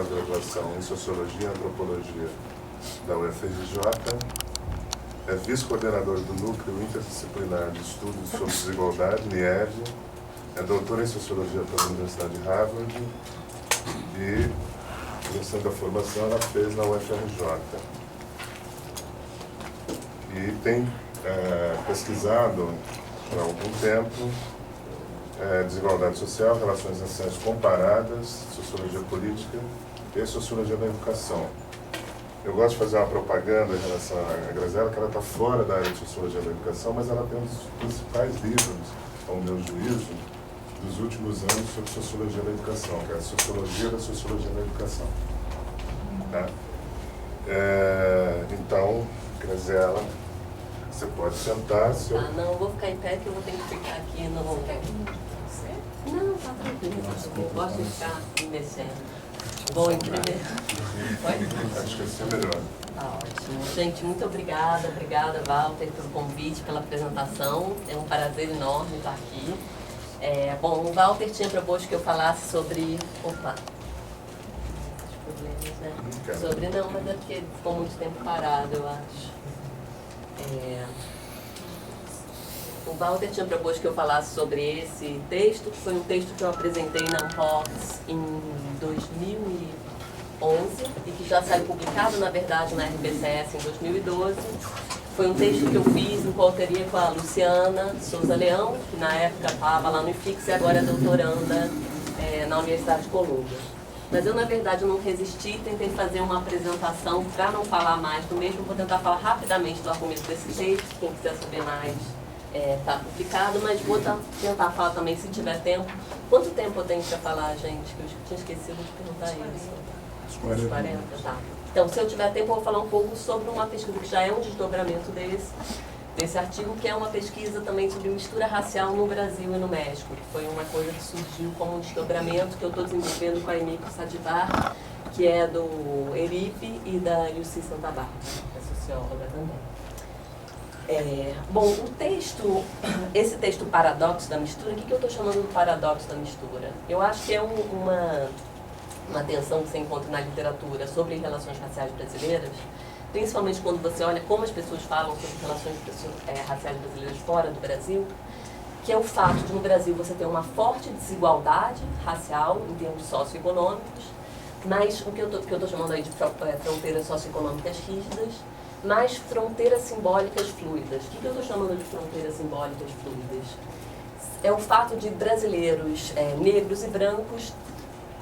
pós-graduação em Sociologia e Antropologia da UFRJ, é vice-coordenador do Núcleo Interdisciplinar de Estudos sobre Desigualdade, NIED, é doutor em Sociologia pela Universidade de Harvard e, no centro da formação, ela fez na UFRJ. E tem pesquisado há algum tempo desigualdade social, relações raciais comparadas, sociologia política e sociologia da educação. Eu gosto de fazer uma propaganda em relação à Graziella, que ela está fora da área de sociologia da educação, mas ela tem um dos principais livros, ao meu juízo, dos últimos anos sobre sociologia da educação, que é a Sociologia da Sociologia da Educação. Tá? Então, Graziella, você pode sentar. Não, vou ficar em pé, que eu vou ter que ficar aqui no... Não, tá tranquilo. Eu gosto de ficar mexendo. Bom, primeiro. Acho que esse é melhor. Tá ótimo. Gente, muito obrigada. Obrigada, Walter, pelo convite, pela apresentação. É um prazer enorme estar aqui. Bom, o Walter tinha proposto que eu falasse sobre... Opa! Problemas, né? Sobre... Não, mas é porque ficou muito tempo parado, eu acho. O Walter tinha proposto que eu falasse sobre esse texto, que foi um texto que eu apresentei na Unbox em 2011 e que já saiu publicado, na verdade, na RBCS em 2012. Foi um texto que eu fiz em coautoria com a Luciana Souza Leão, que na época estava lá no IFIX e agora é doutoranda na Universidade de Colômbia. Mas eu, na verdade, não resisti, tentei fazer uma apresentação para não falar mais do mesmo. Vou tentar falar rapidamente do argumento desse texto, quem quiser saber mais está publicado, mas vou tentar falar também, se tiver tempo. Quanto tempo eu tenho para falar, gente? Que eu tinha esquecido de perguntar isso. 40, tá. Então, se eu tiver tempo, eu vou falar um pouco sobre uma pesquisa que já é um desdobramento desse artigo, que é uma pesquisa também sobre mistura racial no Brasil e no México, que foi uma coisa que surgiu como um desdobramento que eu estou desenvolvendo com a Emília Sadivar, que é do ERIP, e da Yussi Santa Bárbara, que é socióloga também. Bom, esse texto Paradoxo da Mistura, o que eu estou chamando de Paradoxo da Mistura? Eu acho que é uma tensão que você encontra na literatura sobre relações raciais brasileiras, principalmente quando você olha como as pessoas falam sobre relações raciais brasileiras fora do Brasil, que é o fato de no Brasil você ter uma forte desigualdade racial em termos socioeconômicos, mas o que eu estou chamando aí de fronteiras socioeconômicas rígidas, mas fronteiras simbólicas fluidas. O que eu estou chamando de fronteiras simbólicas fluidas? É o fato de brasileiros negros e brancos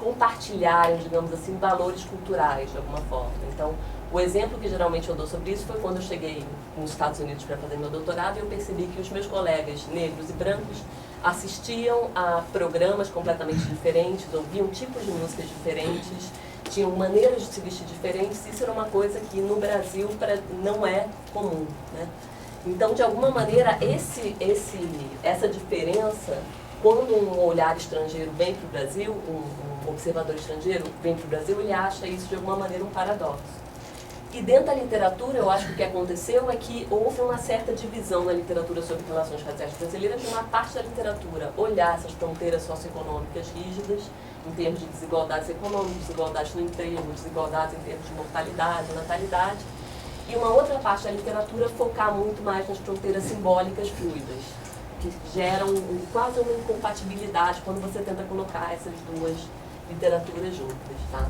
compartilharem, digamos assim, valores culturais de alguma forma. Então, o exemplo que geralmente eu dou sobre isso foi quando eu cheguei nos Estados Unidos para fazer meu doutorado e eu percebi que os meus colegas negros e brancos assistiam a programas completamente diferentes, ouviam tipos de músicas diferentes, tinham maneiras de se vestir diferentes. Isso era uma coisa que no Brasil não é comum, né? Então, de alguma maneira, essa diferença, quando um olhar estrangeiro vem para o Brasil, um observador estrangeiro vem para o Brasil, ele acha isso de alguma maneira um paradoxo. E dentro da literatura, eu acho que o que aconteceu é que houve uma certa divisão na literatura sobre relações raciais brasileiras, de uma parte da literatura olhar essas fronteiras socioeconômicas rígidas, em termos de desigualdades econômicas, desigualdades no emprego, desigualdades em termos de mortalidade, natalidade, e uma outra parte da literatura focar muito mais nas fronteiras simbólicas fluidas, que geram quase uma incompatibilidade quando você tenta colocar essas duas literaturas juntas, tá?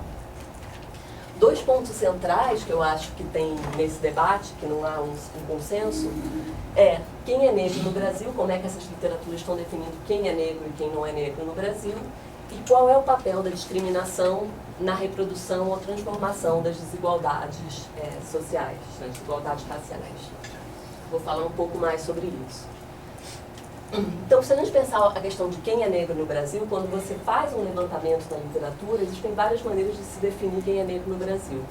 Dois pontos centrais que eu acho que tem nesse debate, que não há um consenso, é quem é negro no Brasil, como é que essas literaturas estão definindo quem é negro e quem não é negro no Brasil, e qual é o papel da discriminação na reprodução ou transformação das desigualdades sociais, das desigualdades raciais. Vou falar um pouco mais sobre isso. Então, se a gente pensar a questão de quem é negro no Brasil, quando você faz um levantamento na literatura, existem várias maneiras de se definir quem é negro no Brasil.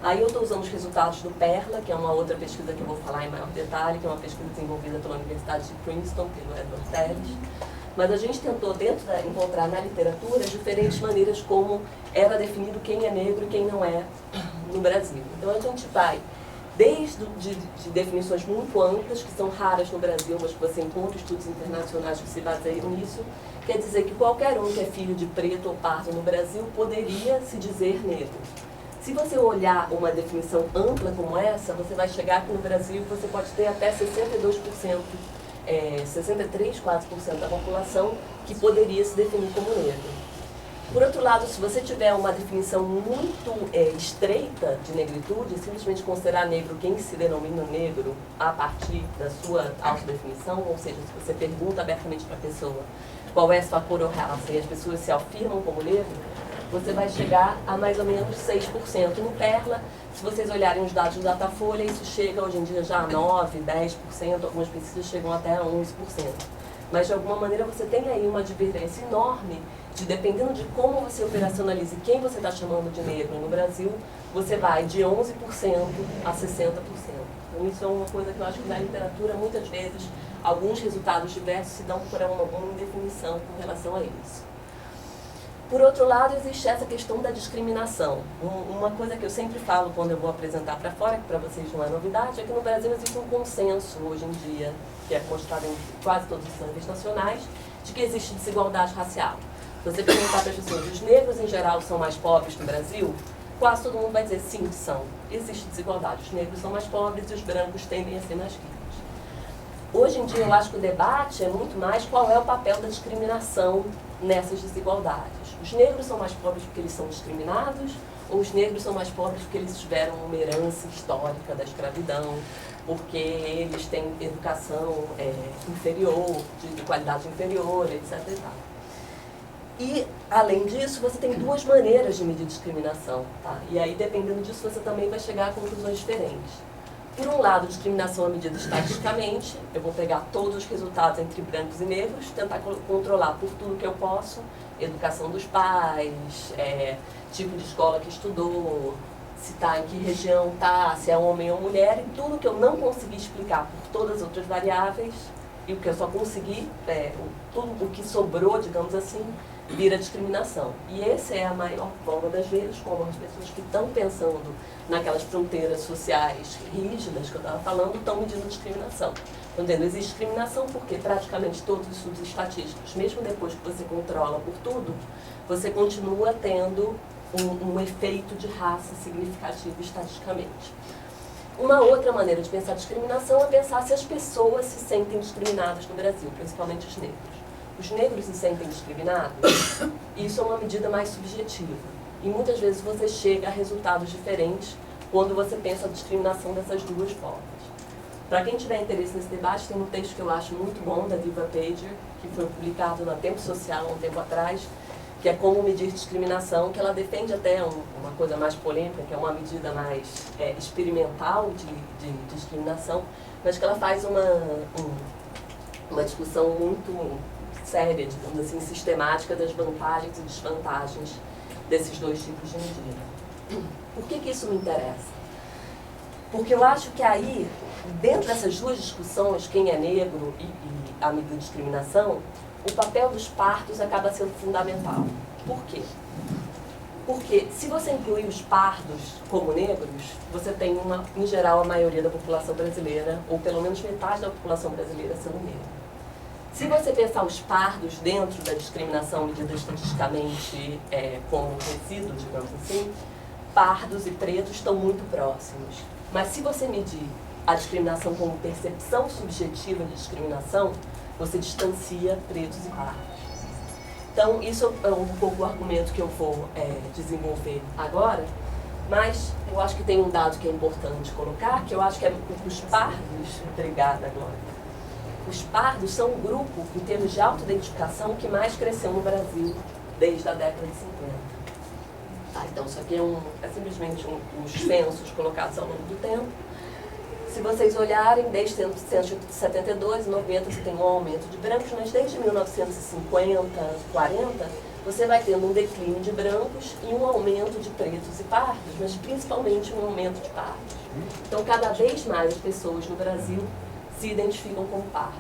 Aí eu estou usando os resultados do PERLA, que é uma outra pesquisa que eu vou falar em maior detalhe, que é uma pesquisa desenvolvida pela Universidade de Princeton, pelo Edward Telles. Mas a gente tentou, encontrar na literatura diferentes maneiras como era definido quem é negro e quem não é no Brasil. Então, a gente vai desde de definições muito amplas, que são raras no Brasil, mas que você encontra estudos internacionais que se baseiam nisso, quer dizer que qualquer um que é filho de preto ou pardo no Brasil poderia se dizer negro. Se você olhar uma definição ampla como essa, você vai chegar aqui no Brasil e você pode ter até 62%, 63, 4% da população que poderia se definir como negro. Por outro lado, se você tiver uma definição muito estreita de negritude, simplesmente considerar negro quem se denomina negro a partir da sua autodefinição, ou seja, se você pergunta abertamente para a pessoa qual é a sua cor ou raça e as pessoas se afirmam como negro, você vai chegar a mais ou menos 6% no Perla. Se vocês olharem os dados do Datafolha, isso chega hoje em dia já a 9%, 10%, algumas pesquisas chegam até a 11%. Mas de alguma maneira você tem aí uma divergência enorme de, dependendo de como você operacionaliza e quem você está chamando de negro no Brasil, você vai de 11% a 60%. Então isso é uma coisa que eu acho que na literatura, muitas vezes, alguns resultados diversos se dão por uma boa indefinição com relação a isso. Por outro lado, existe essa questão da discriminação. Uma coisa que eu sempre falo quando eu vou apresentar para fora, que para vocês não é novidade, é que no Brasil existe um consenso hoje em dia, que é mostrado em quase todos os surveys nacionais, de que existe desigualdade racial. Se você perguntar para as pessoas, os negros em geral são mais pobres no Brasil? Quase todo mundo vai dizer sim, são. Existe desigualdade. Os negros são mais pobres e os brancos tendem a ser mais ricos. Hoje em dia, eu acho que o debate é muito mais qual é o papel da discriminação nessas desigualdades. Os negros são mais pobres porque eles são discriminados, ou os negros são mais pobres porque eles tiveram uma herança histórica da escravidão, porque eles têm educação inferior, de qualidade inferior, etc. E tal. E, além disso, você tem duas maneiras de medir discriminação. Tá? E aí, dependendo disso, você também vai chegar a conclusões diferentes. Por um lado, discriminação é medida estatisticamente. Eu vou pegar todos os resultados entre brancos e negros, tentar controlar por tudo que eu posso, educação dos pais, tipo de escola que estudou, se está em que região está, se é homem ou mulher, e tudo que eu não consegui explicar por todas as outras variáveis, e o que eu só consegui, tudo o que sobrou, digamos assim, vira discriminação. E essa é a maior forma das vezes, como as pessoas que estão pensando naquelas fronteiras sociais rígidas que eu estava falando, estão medindo discriminação. Entendendo? Existe discriminação porque praticamente todos os estudos estatísticos, mesmo depois que você controla por tudo, você continua tendo um efeito de raça significativo estatisticamente. Uma outra maneira de pensar discriminação é pensar se as pessoas se sentem discriminadas no Brasil, principalmente os negros. Os negros se sentem discriminados? Isso é uma medida mais subjetiva. E muitas vezes você chega a resultados diferentes quando você pensa a discriminação dessas duas formas. Para quem tiver interesse nesse debate, tem um texto que eu acho muito bom, da Viva Pager, que foi publicado na Tempo Social há um tempo atrás, que é como medir discriminação, que ela defende até uma coisa mais polêmica, que é uma medida mais experimental de discriminação, mas que ela faz uma discussão muito séria, digamos assim, sistemática das vantagens e desvantagens desses dois tipos de medida. Por que isso me interessa? Porque eu acho que aí, dentro dessas duas discussões, quem é negro e a medida de discriminação, o papel dos pardos acaba sendo fundamental. Por quê? Porque se você incluir os pardos como negros, você tem, em geral, a maioria da população brasileira, ou pelo menos metade da população brasileira sendo negra. Se você pensar os pardos dentro da discriminação medida estatisticamente como resíduo, digamos assim, pardos e pretos estão muito próximos. Mas se você medir a discriminação como percepção subjetiva de discriminação, você distancia pretos e pardos. Então, isso é um pouco o argumento que eu vou desenvolver agora, mas eu acho que tem um dado que é importante colocar, que eu acho que é os pardos, obrigada, Glória. Os pardos são o grupo, em termos de autoidentificação, que mais cresceu no Brasil desde a década de 50. Tá, então, isso aqui é simplesmente os censos colocados ao longo do tempo. Se vocês olharem, desde 1972 e 90 você tem um aumento de brancos, mas desde 1950, 40, você vai tendo um declínio de brancos e um aumento de pretos e pardos, mas principalmente um aumento de pardos. Então, cada vez mais as pessoas no Brasil se identificam como pardos.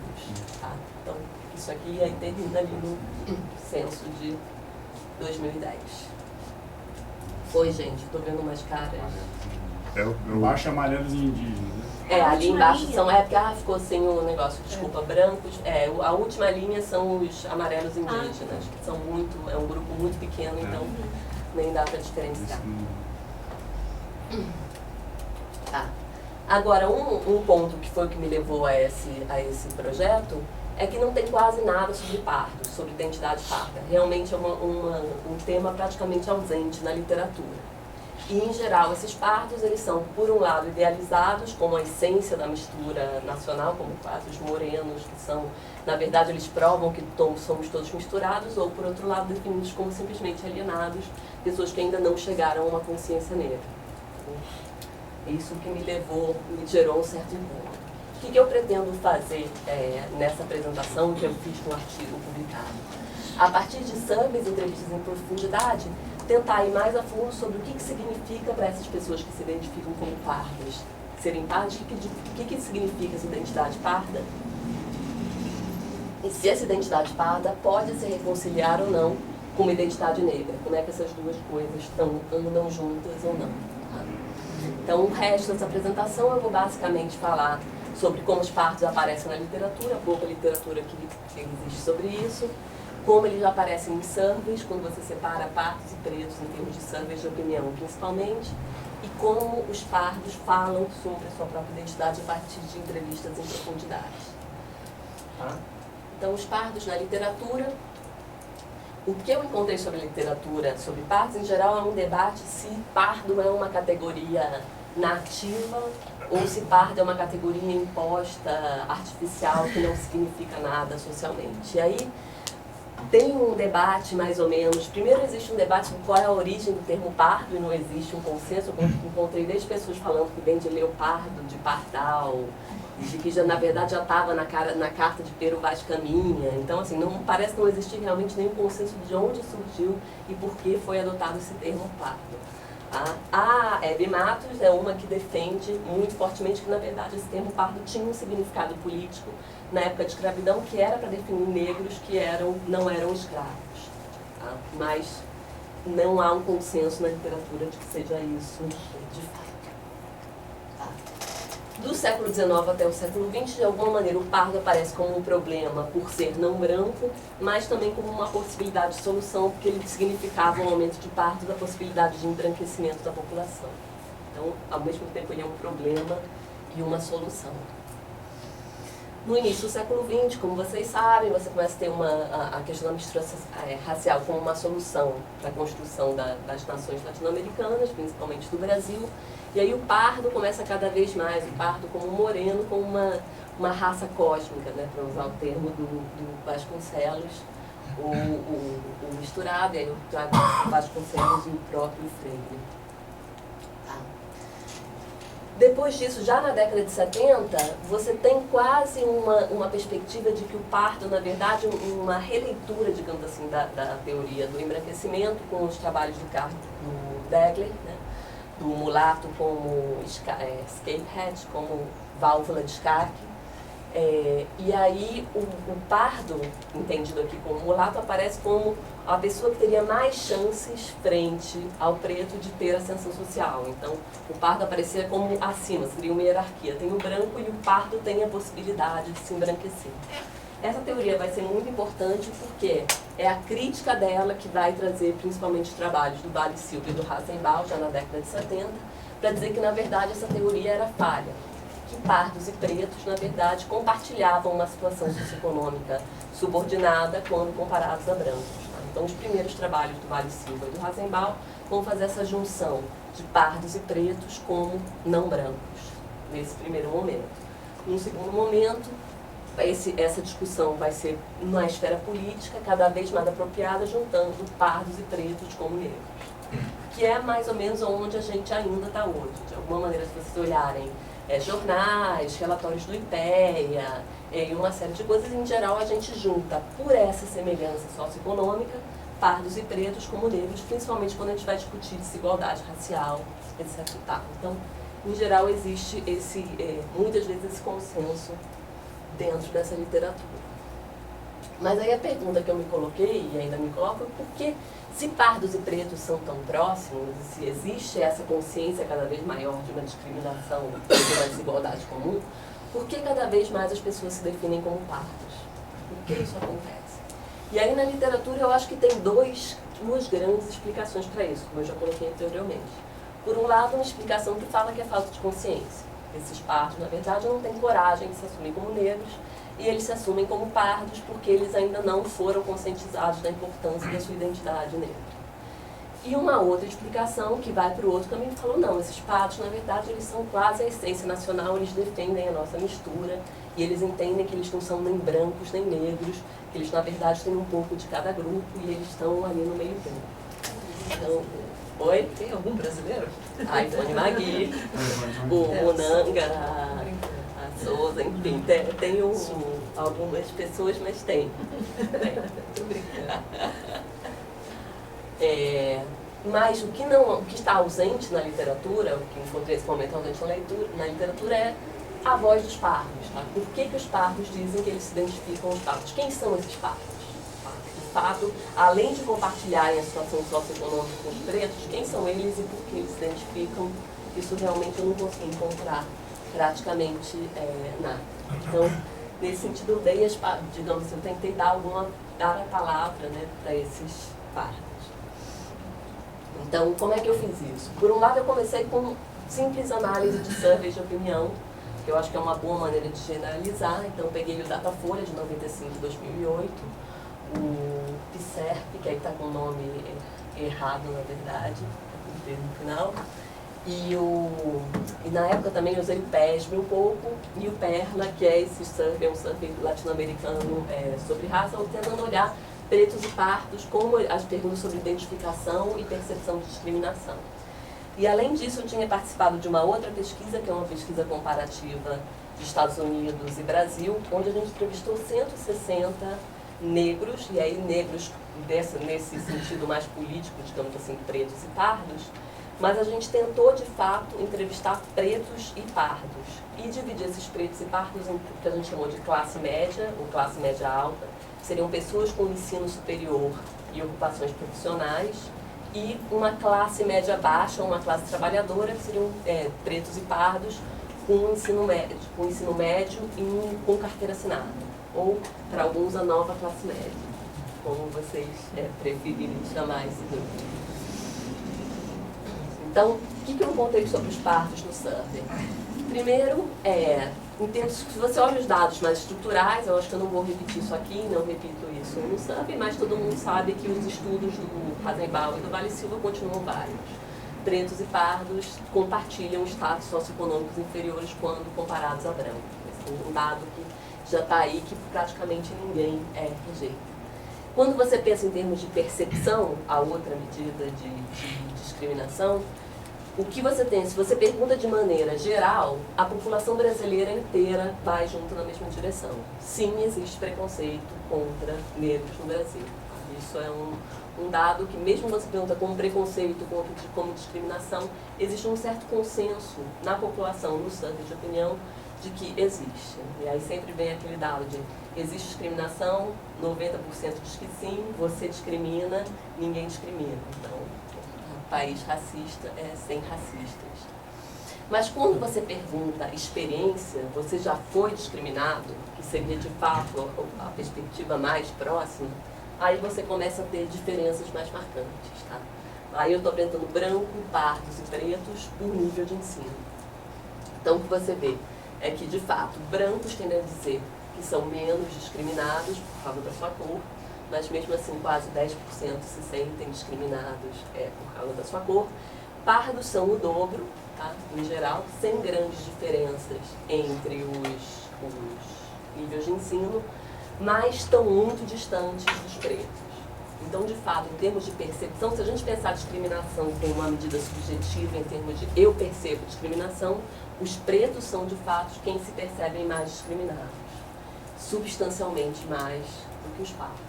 Tá? Então, isso aqui aí termina ali no censo de 2010. Oi, gente, estou vendo umas caras. Embaixo amarelos e indígenas, né? Ali embaixo são, porque ficou sem o negócio, desculpa, brancos. A última linha são os amarelos indígenas, que são é um grupo muito pequeno, então nem dá para diferenciar. Tá. Agora, um ponto que foi o que me levou a esse projeto é que não tem quase nada sobre pardo, sobre identidade parda. Realmente é um tema praticamente ausente na literatura. E, em geral, esses pardos, eles são, por um lado, idealizados como a essência da mistura nacional, como quase os morenos, que são, na verdade, eles provam que somos todos misturados, ou, por outro lado, definidos como simplesmente alienados, pessoas que ainda não chegaram a uma consciência negra. Isso que me gerou um certo incômodo. O que eu pretendo fazer nessa apresentação que eu fiz no artigo publicado? A partir de surveys, entrevistas em profundidade, tentar ir mais a fundo sobre o que significa para essas pessoas que se identificam como pardas. Serem pardas, o que significa essa identidade parda? E se essa identidade parda pode se reconciliar ou não com uma identidade negra. Como é que essas duas coisas andam juntas ou não. Tá? Então, o resto dessa apresentação eu vou basicamente falar sobre como os pardos aparecem na literatura, pouca literatura que existe sobre isso, como eles aparecem em surveys, quando você separa pardos e pretos em termos de surveys de opinião, principalmente, e como os pardos falam sobre a sua própria identidade a partir de entrevistas em profundidade. Tá? Então, os pardos na literatura, o que eu encontrei sobre a literatura, sobre pardos, em geral, é um debate se pardo é uma categoria nativa ou se pardo é uma categoria imposta, artificial, que não significa nada socialmente. E aí, tem um debate, mais ou menos. Primeiro, existe um debate sobre qual é a origem do termo pardo, e não existe um consenso. Eu encontrei 10 pessoas falando que vem de leopardo, de pardal, de que já, na verdade, já estava na carta de Pero Vaz Caminha. Então, assim, parece não existir realmente nenhum consenso de onde surgiu e por que foi adotado esse termo pardo. A Hebe Matos é uma que defende muito fortemente que, na verdade, esse termo pardo tinha um significado político na época de escravidão, que era para definir negros que não eram escravos. Tá? Mas não há um consenso na literatura de que seja isso de fato. Tá? Do século XIX até o século XX, de alguma maneira, o pardo aparece como um problema por ser não branco, mas também como uma possibilidade de solução, porque ele significava um aumento de pardo da possibilidade de embranquecimento da população. Então, ao mesmo tempo, ele é um problema e uma solução. No início do século XX, como vocês sabem, você começa a ter a questão da mistura racial como uma solução para a construção das nações latino-americanas, principalmente do Brasil. E aí o pardo começa cada vez mais, o pardo como moreno, como uma raça cósmica, né, para usar o termo do Vasconcelos, o misturado, e aí o Vasconcelos e o próprio Freire. Tá. Depois disso, já na década de 70, você tem quase uma perspectiva de que o pardo, na verdade, uma releitura, digamos assim, da teoria do embranquecimento com os trabalhos do Degler, né? Do mulato como scapehead, como válvula de escape. E aí o pardo, entendido aqui como mulato, aparece como a pessoa que teria mais chances frente ao preto de ter ascensão social. Então, o pardo aparecia como acima, seria uma hierarquia. Tem o branco e o pardo tem a possibilidade de se embranquecer. Essa teoria vai ser muito importante porque é a crítica dela que vai trazer principalmente trabalhos do Vale Silva e do Rasenbaum, já na década de 70, para dizer que, na verdade, essa teoria era falha. Que pardos e pretos, na verdade, compartilhavam uma situação socioeconômica subordinada quando comparados a brancos. Tá? Então, os primeiros trabalhos do Vale Silva e do Rasenbaum vão fazer essa junção de pardos e pretos como não brancos, nesse primeiro momento. Num segundo momento, essa discussão vai ser na esfera política cada vez mais apropriada, juntando pardos e pretos como negros, que é mais ou menos onde a gente ainda está hoje. De alguma maneira, se vocês olharem jornais, relatórios do IPEA e uma série de coisas, em geral a gente junta, por essa semelhança socioeconômica, pardos e pretos como negros, principalmente quando a gente vai discutir desigualdade racial, etc. Então, em geral, existe muitas vezes esse consenso dentro dessa literatura. Mas aí a pergunta que eu me coloquei, e ainda me coloco, é por que, se pardos e pretos são tão próximos, e se existe essa consciência cada vez maior de uma discriminação, de uma desigualdade comum, por que cada vez mais as pessoas se definem como pardos? Por que isso acontece? E aí na literatura eu acho que tem duas grandes explicações para isso, como eu já coloquei anteriormente. Por um lado, uma explicação que fala que é falta de consciência. Esses pardos, na verdade, não têm coragem de se assumir como negros, e eles se assumem como pardos porque eles ainda não foram conscientizados da importância da sua identidade negra. E uma outra explicação que vai para o outro caminho falou, não, esses pardos, na verdade, eles são quase a essência nacional, eles defendem a nossa mistura, e eles entendem que eles não são nem brancos nem negros, que eles, na verdade, têm um pouco de cada grupo, e eles estão ali no meio tempo. Então, oi? Tem algum brasileiro? A Ivone Magui, o Monanga, a Souza, enfim, tem algumas pessoas, mas tem. Muito obrigada. Mas o que está ausente na literatura, o que encontrei esse momento ausente na literatura é a voz dos pardos. Tá? Por que os pardos dizem que eles se identificam aos pardos? Quem são esses pardos? De fato, além de compartilharem a situação socioeconômica com os pretos, quem são eles e por que eles se identificam? Isso realmente eu não consegui encontrar praticamente nada. Então, nesse sentido, eu dei digamos assim, eu tentei dar a palavra, né, para esses pardos. Então, como é que eu fiz isso? Por um lado, eu comecei com simples análise de surveys de opinião, que eu acho que é uma boa maneira de generalizar. Então, eu peguei o Datafolha de 95 e 2008, o PSERP, que aí está com o nome errado, na verdade, no final, e na época também eu usei o PESB um pouco, e o PERLA, que é esse survey, um survey latino-americano sobre raça, tentando olhar pretos e pardos, como as perguntas sobre identificação e percepção de discriminação. E além disso, eu tinha participado de uma outra pesquisa, que é uma pesquisa comparativa de Estados Unidos e Brasil, onde a gente entrevistou 160 negros, e aí negros nesse sentido mais político, digamos assim, pretos e pardos, mas a gente tentou, de fato, entrevistar pretos e pardos, e dividir esses pretos e pardos em o que a gente chamou de classe média, ou classe média alta, seriam pessoas com ensino superior e ocupações profissionais, e uma classe média baixa, uma classe trabalhadora, que seriam pretos e pardos com ensino médio e com carteira assinada, ou, para alguns, a nova classe média, como vocês preferirem chamar esse grupo. Então, o que eu contei sobre os pardos no survey? Primeiro, em termos, se você olha os dados mais estruturais, eu acho que eu não vou repetir isso aqui, não repito isso no survey, mas todo mundo sabe que os estudos do Rasenbaum e do Vale Silva continuam válidos. Pretos e pardos compartilham status socioeconômicos inferiores quando comparados a brancos. Esse é um dado que já está aí, que praticamente ninguém rejeita. Quando você pensa em termos de percepção, a outra medida de discriminação, o que você tem, se você pergunta de maneira geral, a população brasileira inteira vai junto na mesma direção. Sim, existe preconceito contra negros no Brasil. Isso é um dado que, mesmo você pergunta como preconceito, como discriminação, existe um certo consenso na população, no survey de opinião, de que existe. E aí sempre vem aquele dado de existe discriminação, 90% diz que sim, você discrimina, ninguém discrimina. Então, país racista sem racistas. Mas quando você pergunta experiência, você já foi discriminado, que seria de fato a perspectiva mais próxima, aí você começa a ter diferenças mais marcantes. Tá? Aí eu estou perguntando branco, pardos e pretos por nível de ensino. Então o que você vê é que, de fato, brancos tendem a dizer que são menos discriminados por causa da sua cor, mas mesmo assim quase 10% se sentem discriminados por causa da sua cor. Pardos são o dobro, tá? Em geral, sem grandes diferenças entre os níveis de ensino, mas estão muito distantes dos pretos. Então, de fato, em termos de percepção, se a gente pensar discriminação como uma medida subjetiva, em termos de eu percebo discriminação, os pretos são, de fato, quem se percebem mais discriminados, substancialmente mais do que os pardos.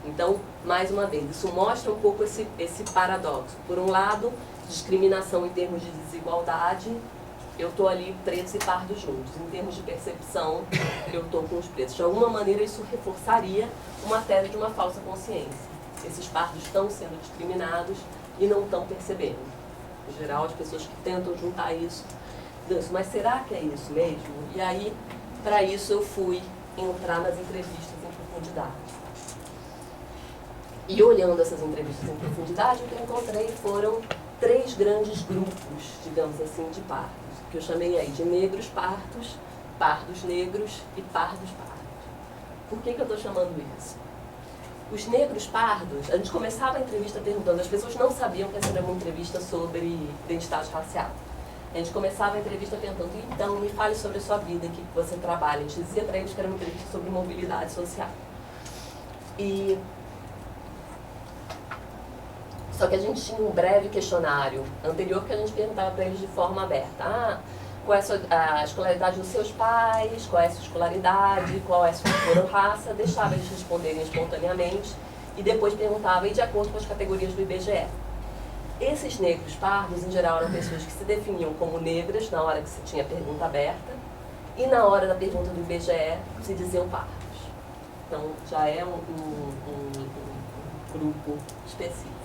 Então, mais uma vez, isso mostra um pouco esse paradoxo. Por um lado, discriminação em termos de desigualdade, eu estou ali pretos e pardos juntos. Em termos de percepção, eu estou com os pretos. De alguma maneira, isso reforçaria uma tese de uma falsa consciência. Esses pardos estão sendo discriminados e não estão percebendo. Em geral, as pessoas que tentam juntar isso, mas será que é isso mesmo? E aí, para isso, eu fui entrar nas entrevistas em profundidade. E olhando essas entrevistas em profundidade, o que eu encontrei foram 3 grandes grupos, digamos assim, de pardos, que eu chamei aí de negros pardos, pardos negros e pardos pardos. Por que eu estou chamando isso? Os negros pardos, a gente começava a entrevista perguntando, as pessoas não sabiam que essa era uma entrevista sobre identidade racial. A gente começava a entrevista perguntando, então, me fale sobre a sua vida, o que você trabalha. A gente dizia para eles que era uma entrevista sobre mobilidade social. Só que a gente tinha um breve questionário anterior que a gente perguntava para eles de forma aberta. Qual é a escolaridade dos seus pais, qual é a sua escolaridade, qual é a sua cor ou raça, deixava eles responderem espontaneamente e depois perguntava, e de acordo com as categorias do IBGE. Esses negros pardos, em geral, eram pessoas que se definiam como negras na hora que se tinha pergunta aberta e na hora da pergunta do IBGE se diziam pardos. Então, já é um grupo específico.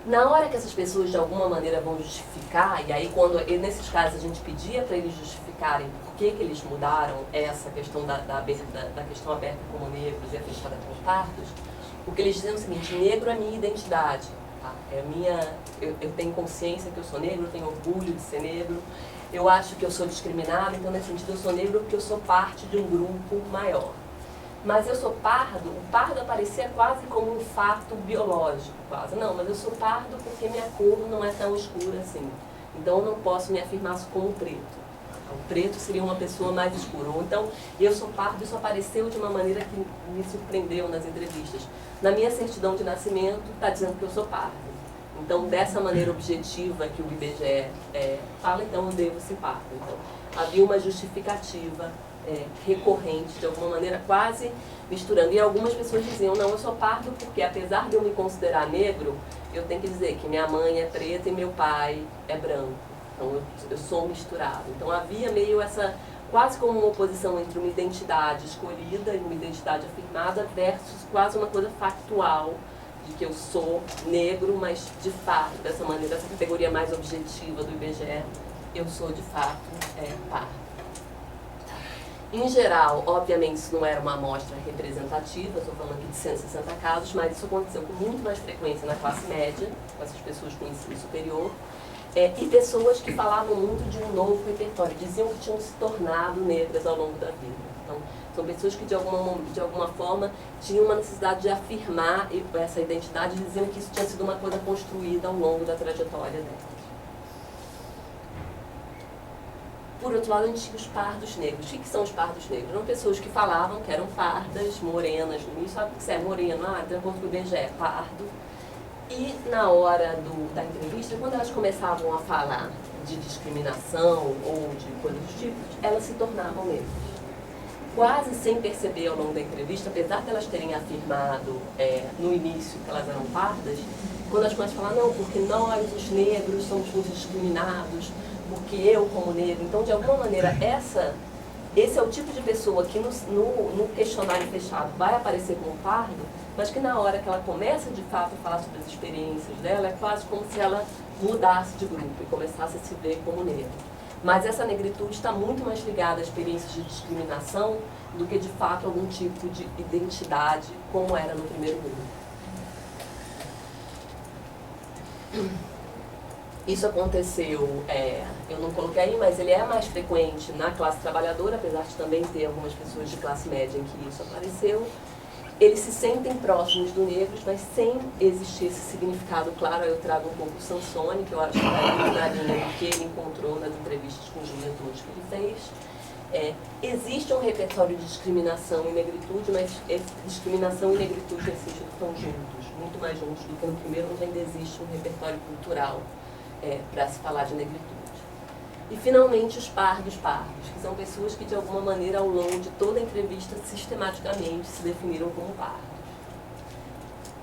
Na hora que essas pessoas de alguma maneira vão justificar, e aí nesses casos a gente pedia para eles justificarem por que eles mudaram essa questão da questão aberta como negros e a fechada como pardos, porque eles diziam o seguinte, negro é minha identidade, tá? Eu tenho consciência que eu sou negro, eu tenho orgulho de ser negro, eu acho que eu sou discriminado, então nesse sentido eu sou negro porque eu sou parte de um grupo maior. Mas eu sou pardo, o pardo aparecia quase como um fato biológico, quase. Não, mas eu sou pardo porque minha cor não é tão escura assim. Então eu não posso me afirmar como preto. O preto seria uma pessoa mais escura. Ou então, eu sou pardo, isso apareceu de uma maneira que me surpreendeu nas entrevistas. Na minha certidão de nascimento, está dizendo que eu sou pardo. Então, dessa maneira objetiva que o IBGE fala, então eu devo ser pardo. Então, havia uma justificativa recorrente, de alguma maneira quase misturando. E algumas pessoas diziam, não, eu sou pardo porque apesar de eu me considerar negro, eu tenho que dizer que minha mãe é preta e meu pai é branco. Então eu sou misturado. Então havia meio essa, quase como uma oposição entre uma identidade escolhida e uma identidade afirmada versus quase uma coisa factual de que eu sou negro, mas de fato, dessa maneira, essa categoria mais objetiva do IBGE, eu sou de fato pardo. Em geral, obviamente, isso não era uma amostra representativa, estou falando aqui de 160 casos, mas isso aconteceu com muito mais frequência na classe média, com essas pessoas com ensino superior, e pessoas que falavam muito de um novo repertório, diziam que tinham se tornado negras ao longo da vida. Então, são pessoas que de alguma forma tinham uma necessidade de afirmar essa identidade e diziam que isso tinha sido uma coisa construída ao longo da trajetória delas. Por outro lado, a gente tinha os pardos negros. O que são os pardos negros? Eram pessoas que falavam que eram pardas, morenas no início. Sabe o que você é moreno? De acordo com o IBGE, pardo. E na hora da entrevista, quando elas começavam a falar de discriminação ou de coisas do tipo, elas se tornavam negras. Quase sem perceber ao longo da entrevista, apesar de elas terem afirmado no início que elas eram pardas, quando elas começam a falar, não, porque nós, os negros, somos muito discriminados, porque eu como negro. Então, de alguma maneira, esse é o tipo de pessoa que no questionário fechado vai aparecer como pardo, mas que na hora que ela começa de fato a falar sobre as experiências dela, é quase como se ela mudasse de grupo e começasse a se ver como negra. Mas essa negritude está muito mais ligada a experiências de discriminação do que de fato algum tipo de identidade, como era no primeiro grupo. Isso aconteceu, eu não coloquei aí, mas ele é mais frequente na classe trabalhadora, apesar de também ter algumas pessoas de classe média em que isso apareceu. Eles se sentem próximos do negro, mas sem existir esse significado claro. Eu trago um pouco o Sansone, que eu acho que está muito na linha do que ele encontrou nas entrevistas com juventude que ele fez. Existe um repertório de discriminação e negritude, mas discriminação e negritude nesse sentido estão juntos, muito mais juntos do que no primeiro, onde ainda existe um repertório cultural para se falar de negritude. E, finalmente, os pardos, que são pessoas que, de alguma maneira, ao longo de toda a entrevista, sistematicamente se definiram como pardos.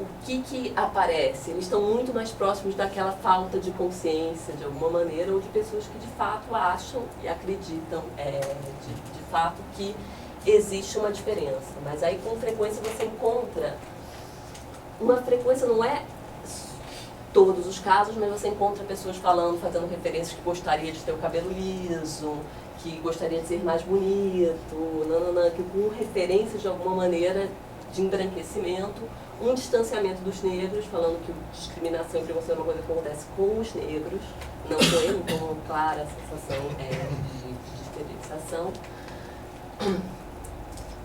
o que aparece? Eles estão muito mais próximos daquela falta de consciência, de alguma maneira, ou de pessoas que de fato acham e acreditam de fato que existe uma diferença. Mas aí com frequência você encontra, uma frequência não é todos os casos, mas você encontra pessoas falando, fazendo referências que gostaria de ter o cabelo liso, que gostaria de ser mais bonito, que com referências de alguma maneira de embranquecimento, um distanciamento dos negros, falando que discriminação e preconceito é uma coisa que acontece com os negros, não com ele, então uma clara sensação de esterilização.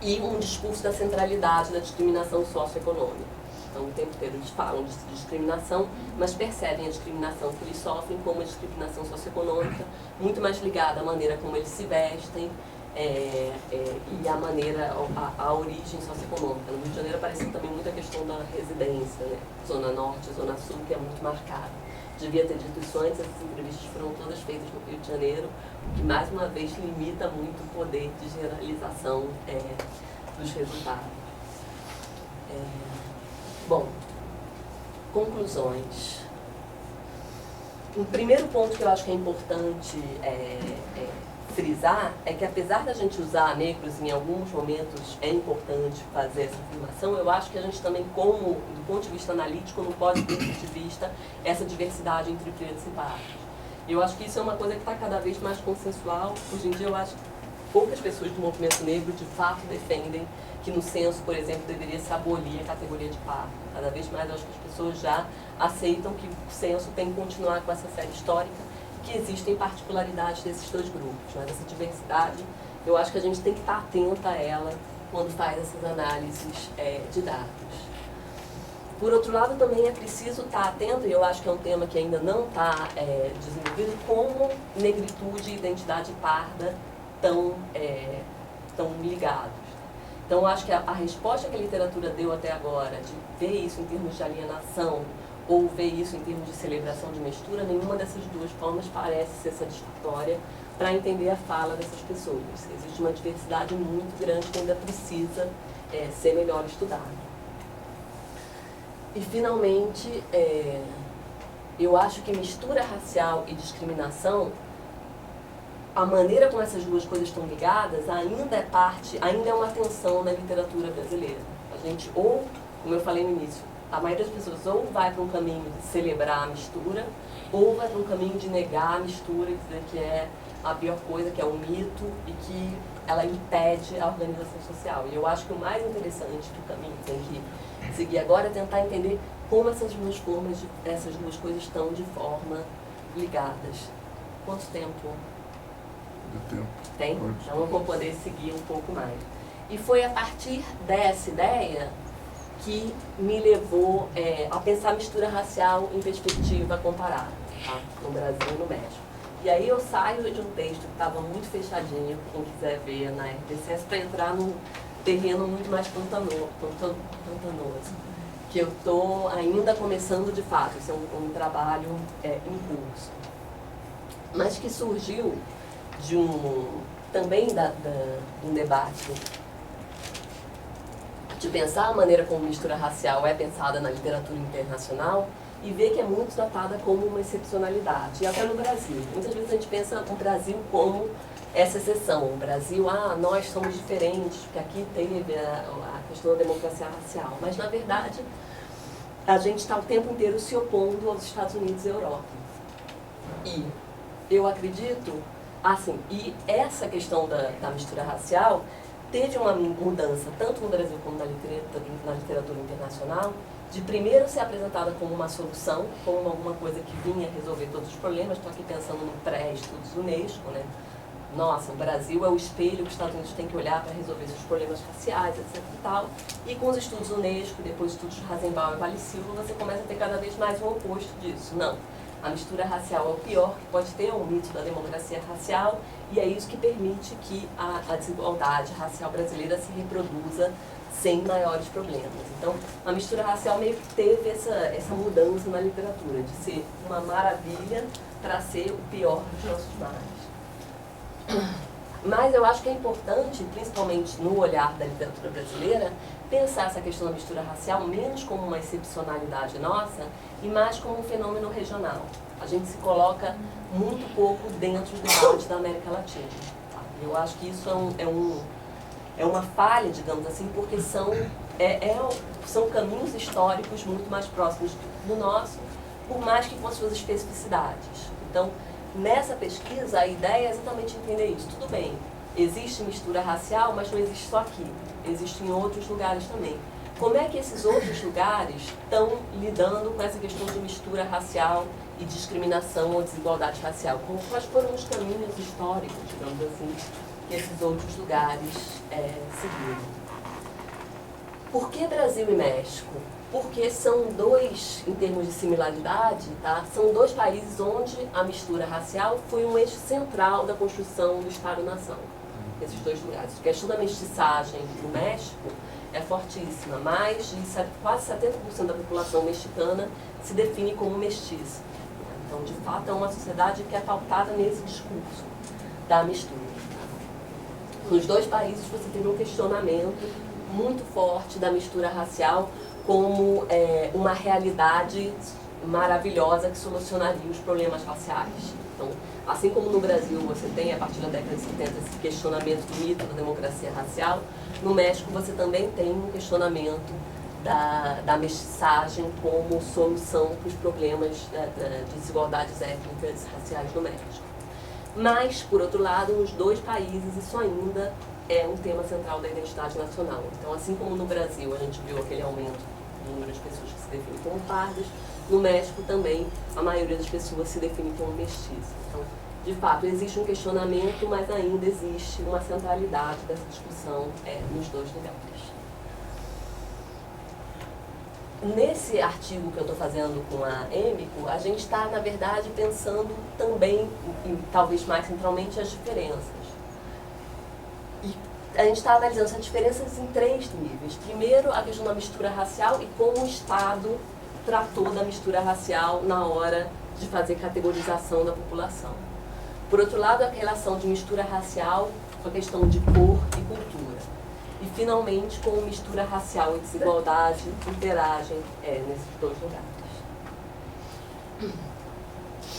E um discurso da centralidade da discriminação socioeconômica. Então, o tempo inteiro eles falam de discriminação, mas percebem a discriminação que eles sofrem como a discriminação socioeconômica, muito mais ligada à maneira como eles se vestem, e a maneira, a origem socioeconômica. No Rio de Janeiro aparece também muita questão da residência, né? Zona Norte, Zona Sul, que é muito marcada. Devia ter dito isso antes, essas entrevistas foram todas feitas no Rio de Janeiro, o que mais uma vez limita muito o poder de generalização dos resultados. Bom, conclusões. Um primeiro ponto que eu acho que é importante frisar é que, apesar da gente usar negros em alguns momentos, é importante fazer essa afirmação, eu acho que a gente também, como, do ponto de vista analítico, não pode ter de vista essa diversidade entre pretos e pardos. Eu acho que isso é uma coisa que está cada vez mais consensual. Hoje em dia, eu acho que poucas pessoas do movimento negro, de fato, defendem que no censo, por exemplo, deveria se abolir a categoria de pardo. Cada vez mais, eu acho que as pessoas já aceitam que o censo tem que continuar com essa série histórica, que existem particularidades desses dois grupos, mas essa diversidade, eu acho que a gente tem que estar atenta a ela quando faz essas análises de dados. Por outro lado, também é preciso estar atento, e eu acho que é um tema que ainda não está desenvolvido, como negritude e identidade parda estão ligados. Então, eu acho que a resposta que a literatura deu até agora, de ver isso em termos de alienação, ou ver isso em termos de celebração de mistura, nenhuma dessas duas formas parece ser satisfatória para entender a fala dessas pessoas. Existe uma diversidade muito grande que ainda precisa ser melhor estudada. E, finalmente, eu acho que mistura racial e discriminação, a maneira como essas duas coisas estão ligadas, ainda é uma tensão na literatura brasileira. A gente, ou, como eu falei no início, a maioria das pessoas ou vai para um caminho de celebrar a mistura, ou vai para um caminho de negar a mistura e dizer que é a pior coisa, que é um mito e que ela impede a organização social. E eu acho que o mais interessante que o caminho tem que seguir agora é tentar entender como essas duas coisas estão de forma ligadas. Quanto tempo? Tem? Então eu vou poder seguir um pouco mais. E foi a partir dessa ideia que me levou a pensar a mistura racial em perspectiva comparada, tá? No Brasil e no México. E aí eu saio de um texto que estava muito fechadinho, quem quiser ver na RPCS, para entrar num terreno muito mais pantanoso, que eu estou ainda começando de fato. Isso é um trabalho em curso. Mas que surgiu de também um debate de pensar a maneira como mistura racial é pensada na literatura internacional e ver que é muito tratada como uma excepcionalidade, e até no Brasil. Muitas vezes a gente pensa o Brasil como essa exceção. O Brasil, nós somos diferentes, porque aqui teve a questão da democracia racial. Mas, na verdade, a gente está o tempo inteiro se opondo aos Estados Unidos e à Europa. E eu acredito, e essa questão da mistura racial teve uma mudança, tanto no Brasil como na literatura internacional, de primeiro ser apresentada como uma solução, como alguma coisa que vinha resolver todos os problemas. Estou aqui pensando no pré-estudos Unesco, né? Nossa, o Brasil é o espelho que os Estados Unidos têm que olhar para resolver seus problemas raciais, etc. e tal. E com os estudos Unesco, depois estudos de Rasenbaum e Vale Silva, você começa a ter cada vez mais o oposto disso. Não, a mistura racial é o pior que pode ter, o mito da democracia racial, e é isso que permite que a desigualdade racial brasileira se reproduza sem maiores problemas. Então, a mistura racial meio que teve essa mudança na literatura, de ser uma maravilha para ser o pior dos nossos males. Mas eu acho que é importante, principalmente no olhar da literatura brasileira, pensar essa questão da mistura racial menos como uma excepcionalidade nossa e mais como um fenômeno regional. A gente se coloca muito pouco dentro do debate da América Latina. Tá? Eu acho que isso é uma falha, digamos assim, porque são caminhos históricos muito mais próximos do nosso, por mais que com as suas especificidades. Então, nessa pesquisa, a ideia é exatamente entender isso. Tudo bem, existe mistura racial, mas não existe só aqui. Existe em outros lugares também. Como é que esses outros lugares estão lidando com essa questão de mistura racial e discriminação ou desigualdade racial? Quais foram os caminhos históricos, digamos assim, que esses outros lugares seguiram? Por que Brasil e México? Porque são dois, em termos de similaridade, tá? São dois países onde a mistura racial foi um eixo central da construção do Estado-nação. Esses dois lugares. A questão da mestiçagem no México é fortíssima. Mais de quase 70% da população mexicana se define como mestiça. Então, de fato, é uma sociedade que é pautada nesse discurso da mistura. Nos dois países você teve um questionamento muito forte da mistura racial como uma realidade maravilhosa que solucionaria os problemas raciais. Então, assim como no Brasil você tem, a partir da década de 70, esse questionamento do mito da democracia racial, no México você também tem um questionamento da mestiçagem como solução para os problemas de desigualdades étnicas raciais no México. Mas, por outro lado, nos dois países isso ainda é um tema central da identidade nacional. Então, assim como no Brasil a gente viu aquele aumento no número de pessoas que se definem como pardas, no México também a maioria das pessoas se define como mestiça. Então, de fato, existe um questionamento, mas ainda existe uma centralidade dessa discussão nos dois lugares. Nesse artigo que eu estou fazendo com a Êmico, a gente está, na verdade, pensando também, talvez mais centralmente, as diferenças. E a gente está analisando essas diferenças em três níveis. Primeiro, a questão da mistura racial e como o Estado tratou da mistura racial na hora de fazer categorização da população. Por outro lado, a relação de mistura racial com a questão de cor e cultura. E, finalmente, como mistura racial e desigualdade interagem nesses dois lugares.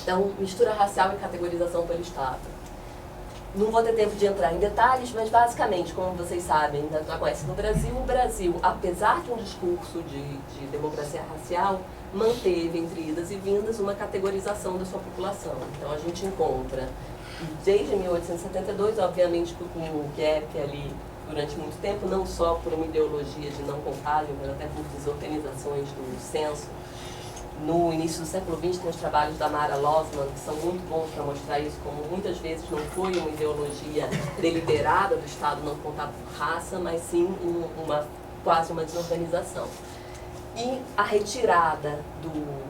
Então, mistura racial e categorização pelo Estado. Não vou ter tempo de entrar em detalhes, mas basicamente, como vocês sabem, já conhecem no Brasil, o Brasil, apesar de um discurso de democracia racial, manteve, entre idas e vindas, uma categorização da sua população. Então a gente encontra, desde 1872, obviamente com o gap ali durante muito tempo, não só por uma ideologia de não contágio, mas até por desorganizações do censo. No início do século XX, tem os trabalhos da Mara Losman, que são muito bons para mostrar isso, como muitas vezes não foi uma ideologia deliberada do Estado não contar por raça, mas sim quase uma desorganização. E a retirada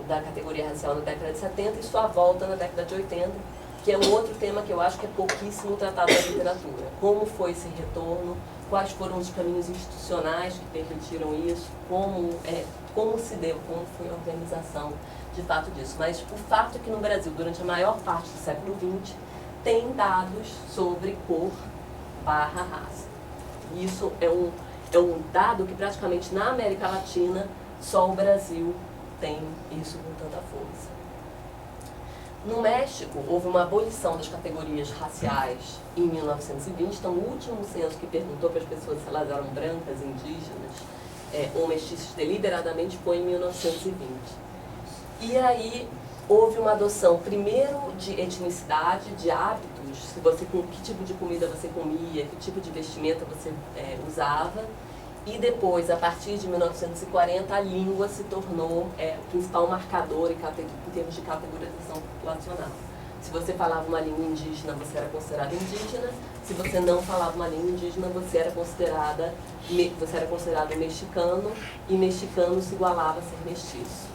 da categoria racial na década de 70 e sua volta na década de 80, que é um outro tema que eu acho que é pouquíssimo tratado na literatura. Como foi esse retorno, quais foram os caminhos institucionais que permitiram isso, como se deu, como foi a organização de fato disso. Mas o fato é que no Brasil, durante a maior parte do século XX, tem dados sobre cor/raça. E isso é um dado que praticamente na América Latina só o Brasil tem isso com tanta força. No México, houve uma abolição das categorias raciais em 1920, então o último censo que perguntou para as pessoas se elas eram brancas, indígenas ou mestiças deliberadamente foi em 1920. E aí houve uma adoção, primeiro, de etnicidade, de hábitos, que tipo de comida você comia, que tipo de vestimenta você usava, e depois, a partir de 1940, a língua se tornou o principal marcador em termos de categorização populacional. Se você falava uma língua indígena, você era considerado indígena. Se você não falava uma língua indígena, você era considerado mexicano, e mexicano se igualava a ser mestiço.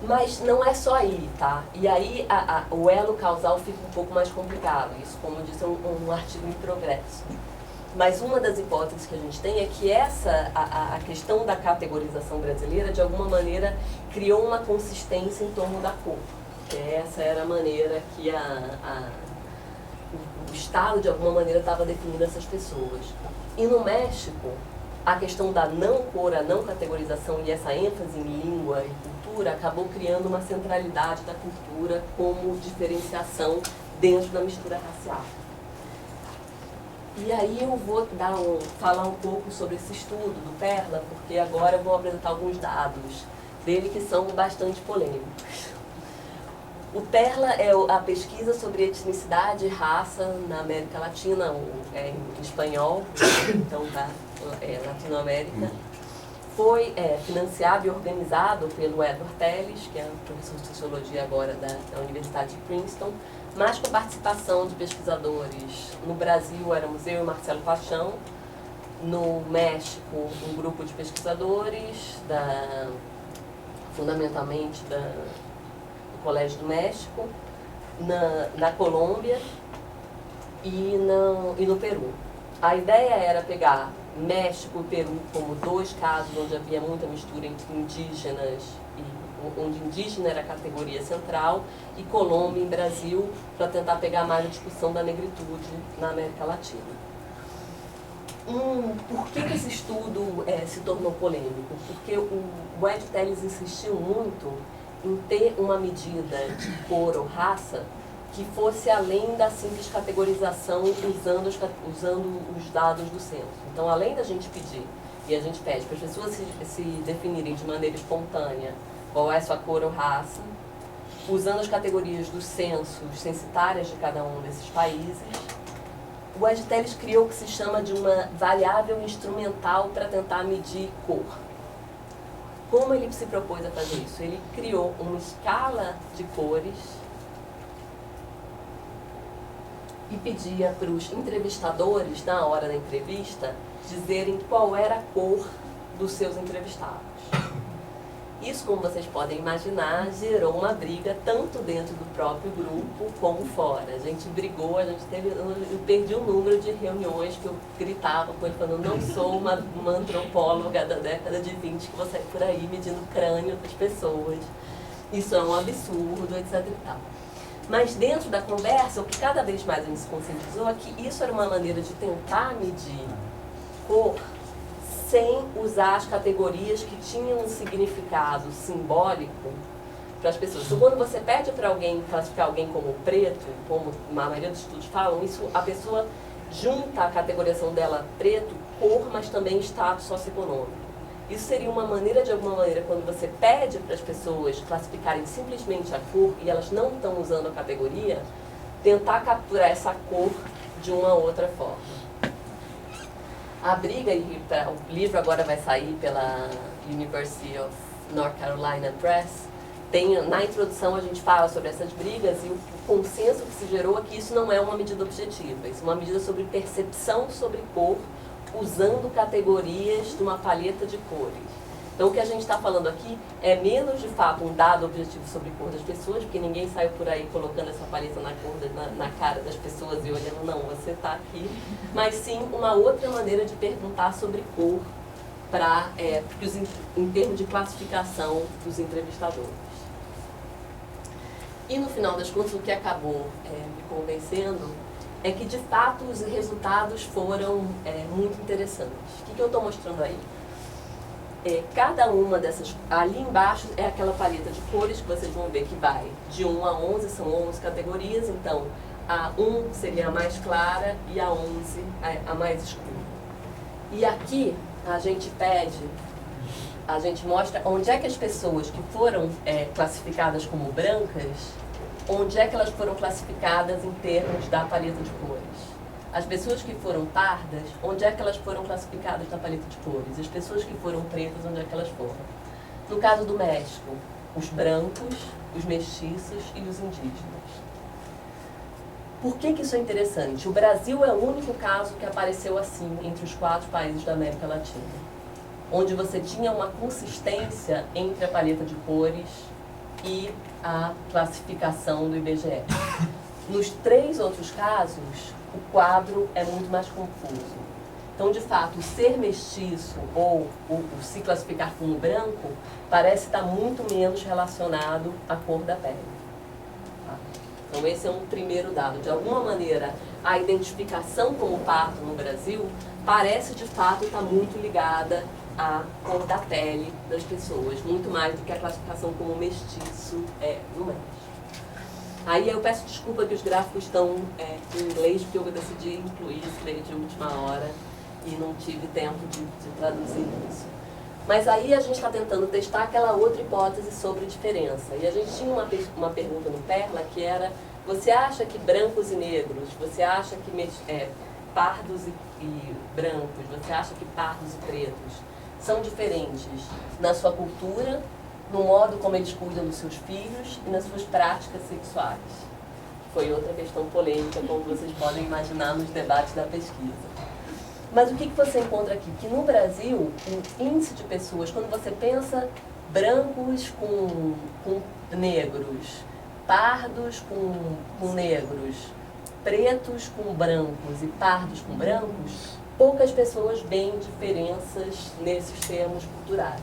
Mas não é só aí, tá? E aí o elo causal fica um pouco mais complicado. Isso, como eu disse, é um artigo em progresso. Mas uma das hipóteses que a gente tem é que a questão da categorização brasileira, de alguma maneira, criou uma consistência em torno da cor. porque essa era a maneira que o Estado, de alguma maneira, estava definindo essas pessoas. E no México, a questão da não cor, a não categorização e essa ênfase em língua e cultura acabou criando uma centralidade da cultura como diferenciação dentro da mistura racial. E aí eu vou falar um pouco sobre esse estudo do Perla, porque agora eu vou apresentar alguns dados dele que são bastante polêmicos. O Perla é a pesquisa sobre etnicidade e raça na América Latina, em espanhol, então tá, Latinoamérica. Foi financiado e organizado pelo Edward Telles, que é professor de Sociologia agora da Universidade de Princeton, mas com participação de pesquisadores. No Brasil éramos eu e Marcelo Paixão, no México um grupo de pesquisadores, fundamentalmente do Colégio do México, na Colômbia e no Peru. A ideia era pegar México e Peru como dois casos onde havia muita mistura entre indígenas, onde indígena era a categoria central, e Colômbia e Brasil, para tentar pegar mais a discussão da negritude na América Latina. Por que esse estudo se tornou polêmico? Porque o Ed Telles insistiu muito em ter uma medida de cor ou raça que fosse além da simples categorização usando os dados do censo. Então, além da gente pedir, e a gente pede para as pessoas se definirem de maneira espontânea qual é a sua cor ou raça, usando as categorias dos censos censitárias de cada um desses países, o Ed Telles criou o que se chama de uma variável instrumental para tentar medir cor. Como ele se propôs a fazer isso? Ele criou uma escala de cores e pedia para os entrevistadores, na hora da entrevista, dizerem qual era a cor dos seus entrevistados. Isso, como vocês podem imaginar, gerou uma briga tanto dentro do próprio grupo como fora. A gente brigou, eu perdi o número de reuniões que eu gritava com ele falando: não sou uma antropóloga da década de 20 que vou sair por aí medindo o crânio das pessoas. Isso é um absurdo, etc. e tal. Mas dentro da conversa, o que cada vez mais a gente se conscientizou é que isso era uma maneira de tentar medir cor sem usar as categorias que tinham um significado simbólico para as pessoas. Então, quando você pede para alguém classificar alguém como preto, como a maioria dos estudos falam, isso, a pessoa junta a categorização dela preto, cor, mas também status socioeconômico. Isso seria uma maneira, de alguma maneira, quando você pede para as pessoas classificarem simplesmente a cor e elas não estão usando a categoria, tentar capturar essa cor de uma outra forma. A briga, o livro agora vai sair pela University of North Carolina Press. Na introdução a gente fala sobre essas brigas e o consenso que se gerou é que isso não é uma medida objetiva, isso é uma medida sobre percepção sobre cor, usando categorias de uma paleta de cores. Então o que a gente está falando aqui é menos de fato um dado objetivo sobre cor das pessoas, porque ninguém saiu por aí colocando essa paleta na cara das pessoas e olhando, não, você está aqui, mas sim uma outra maneira de perguntar sobre cor em termos de classificação dos entrevistadores. E no final das contas, o que acabou me convencendo é que de fato os resultados foram muito interessantes. O que eu estou mostrando aí? Cada uma dessas, ali embaixo é aquela paleta de cores que vocês vão ver que vai de 1 a 11, são 11 categorias, então a 1 seria a mais clara e a 11 a mais escura. E aqui a gente mostra onde é que as pessoas que foram classificadas como brancas, onde é que elas foram classificadas em termos da paleta de cores. As pessoas que foram pardas, onde é que elas foram classificadas na paleta de cores? As pessoas que foram pretas, onde é que elas foram? No caso do México, os brancos, os mestiços e os indígenas. Por que isso é interessante? O Brasil é o único caso que apareceu assim entre os 4 países da América Latina, onde você tinha uma consistência entre a paleta de cores e a classificação do IBGE. Nos 3 outros casos, o quadro é muito mais confuso. Então, de fato, o ser mestiço ou o se classificar como branco parece estar muito menos relacionado à cor da pele. Então esse é um primeiro dado. De alguma maneira, a identificação como pardo no Brasil parece de fato estar muito ligada à cor da pele das pessoas, muito mais do que a classificação como mestiço no México. Aí eu peço desculpa que os gráficos estão em inglês, porque eu decidi incluir isso meio de última hora e não tive tempo de traduzir isso. Mas aí a gente está tentando testar aquela outra hipótese sobre diferença. E a gente tinha uma pergunta no Perla que era: você acha que brancos e negros, você acha que pardos e brancos, você acha que pardos e pretos são diferentes na sua cultura, no modo como eles cuidam dos seus filhos e nas suas práticas sexuais? Foi outra questão polêmica, como vocês podem imaginar nos debates da pesquisa. Mas o que você encontra aqui? Que no Brasil, o índice de pessoas, quando você pensa brancos com negros, pardos com negros, pretos com brancos e pardos com brancos, poucas pessoas veem diferenças nesses termos culturais.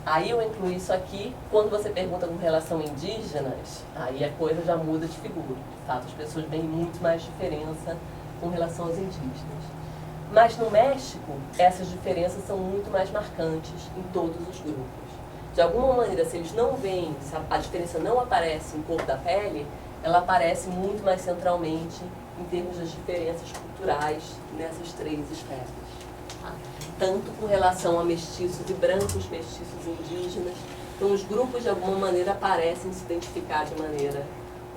Aí eu incluí isso aqui. Quando você pergunta com relação a indígenas, aí a coisa já muda de figura. De fato, as pessoas veem muito mais diferença com relação aos indígenas. Mas no México, essas diferenças são muito mais marcantes em todos os grupos. De alguma maneira, se eles não veem, se a diferença não aparece em cor da pele, ela aparece muito mais centralmente em termos das diferenças culturais nessas três esferas. Tá? Tanto com relação a mestiços e brancos, mestiços indígenas. Então, os grupos, de alguma maneira, parecem se identificar de maneira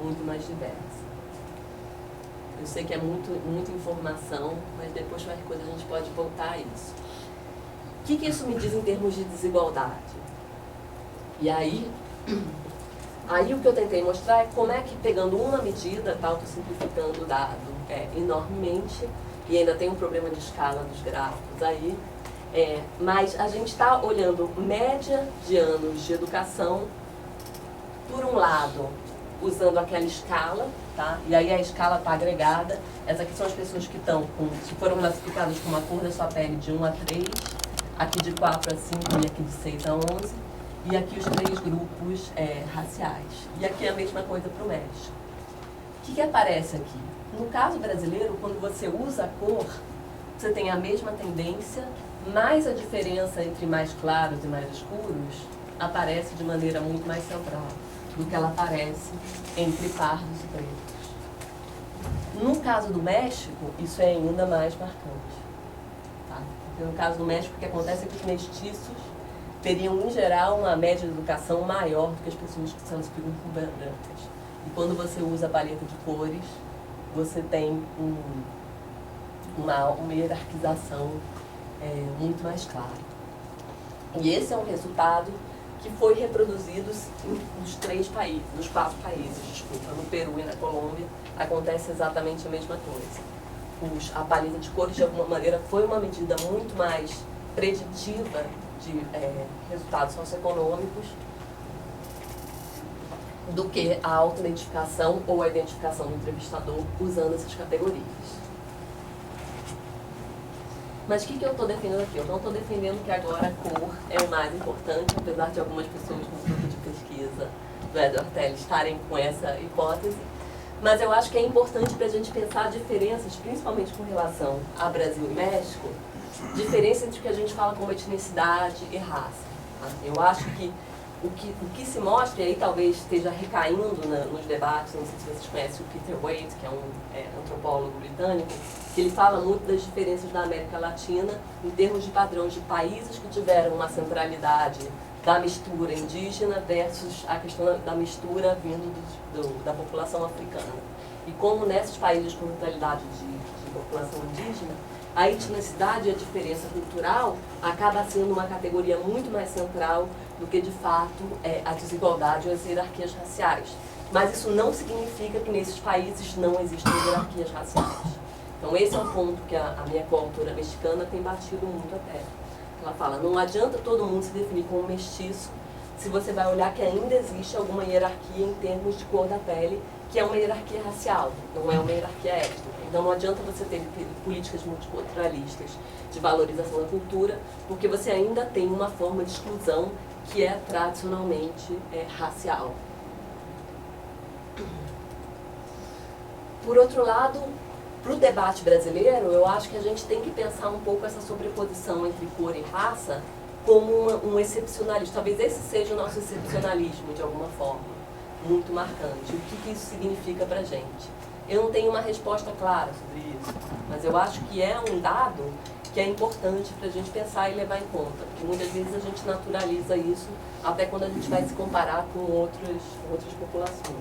muito mais diversa. Eu sei que é muita informação, mas depois, qualquer coisa, a gente pode voltar a isso. O que isso me diz em termos de desigualdade? E aí o que eu tentei mostrar é como é que, pegando uma medida, estou simplificando o dado enormemente, e ainda tem um problema de escala dos gráficos aí, mas a gente está olhando média de anos de educação, por um lado, usando aquela escala, tá? E aí a escala está agregada. Essas aqui são as pessoas que foram classificadas com uma cor da sua pele de 1 a 3, aqui de 4 a 5 e aqui de 6 a 11, e aqui os três grupos raciais. E aqui é a mesma coisa para o México. O que aparece aqui? No caso brasileiro, quando você usa a cor, você tem a mesma tendência, mas a diferença entre mais claros e mais escuros aparece de maneira muito mais central do que ela aparece entre pardos e pretos. No caso do México, isso é ainda mais marcante. Tá? Porque no caso do México, o que acontece é que os mestiços teriam, em geral, uma média de educação maior do que as pessoas que são brancas. E quando você usa a paleta de cores, você tem uma hierarquização muito mais clara. E esse é um resultado que foi reproduzido nos 4 países, desculpa, no Peru e na Colômbia, acontece exatamente a mesma coisa. A paleta de cores, de alguma maneira, foi uma medida muito mais preditiva de resultados socioeconômicos do que a autoidentificação ou a identificação do entrevistador usando essas categorias. Mas o que eu estou defendendo aqui? Eu não estou defendendo que agora a cor é o mais importante, apesar de algumas pessoas no grupo de pesquisa do Edward Telles estarem com essa hipótese. Mas eu acho que é importante para a gente pensar diferenças, principalmente com relação a Brasil e México, diferença entre o que a gente fala como etnicidade e raça. Tá? Eu acho que o que se mostra, e aí talvez esteja recaindo nos debates, não sei se vocês conhecem o Peter Waite, que é um antropólogo britânico, que ele fala muito das diferenças da América Latina em termos de padrões de países que tiveram uma centralidade da mistura indígena versus a questão da mistura vindo da população africana. E como nesses países com centralidade de população indígena, a etnicidade e a diferença cultural acaba sendo uma categoria muito mais central do que, de fato, a desigualdade ou as hierarquias raciais. Mas isso não significa que nesses países não existem hierarquias raciais. Então esse é um ponto que a minha coautora mexicana tem batido muito até. Ela fala, não adianta todo mundo se definir como mestiço se você vai olhar que ainda existe alguma hierarquia em termos de cor da pele, que é uma hierarquia racial, não é uma hierarquia étnica. Então não adianta você ter políticas multiculturalistas de valorização da cultura, porque você ainda tem uma forma de exclusão que é tradicionalmente racial. Por outro lado, para o debate brasileiro, eu acho que a gente tem que pensar um pouco essa sobreposição entre cor e raça como um excepcionalismo. Talvez esse seja o nosso excepcionalismo, de alguma forma, muito marcante. O que isso significa para a gente? Eu não tenho uma resposta clara sobre isso, mas eu acho que é um dado que é importante para a gente pensar e levar em conta, porque muitas vezes a gente naturaliza isso até quando a gente vai se comparar com outras populações.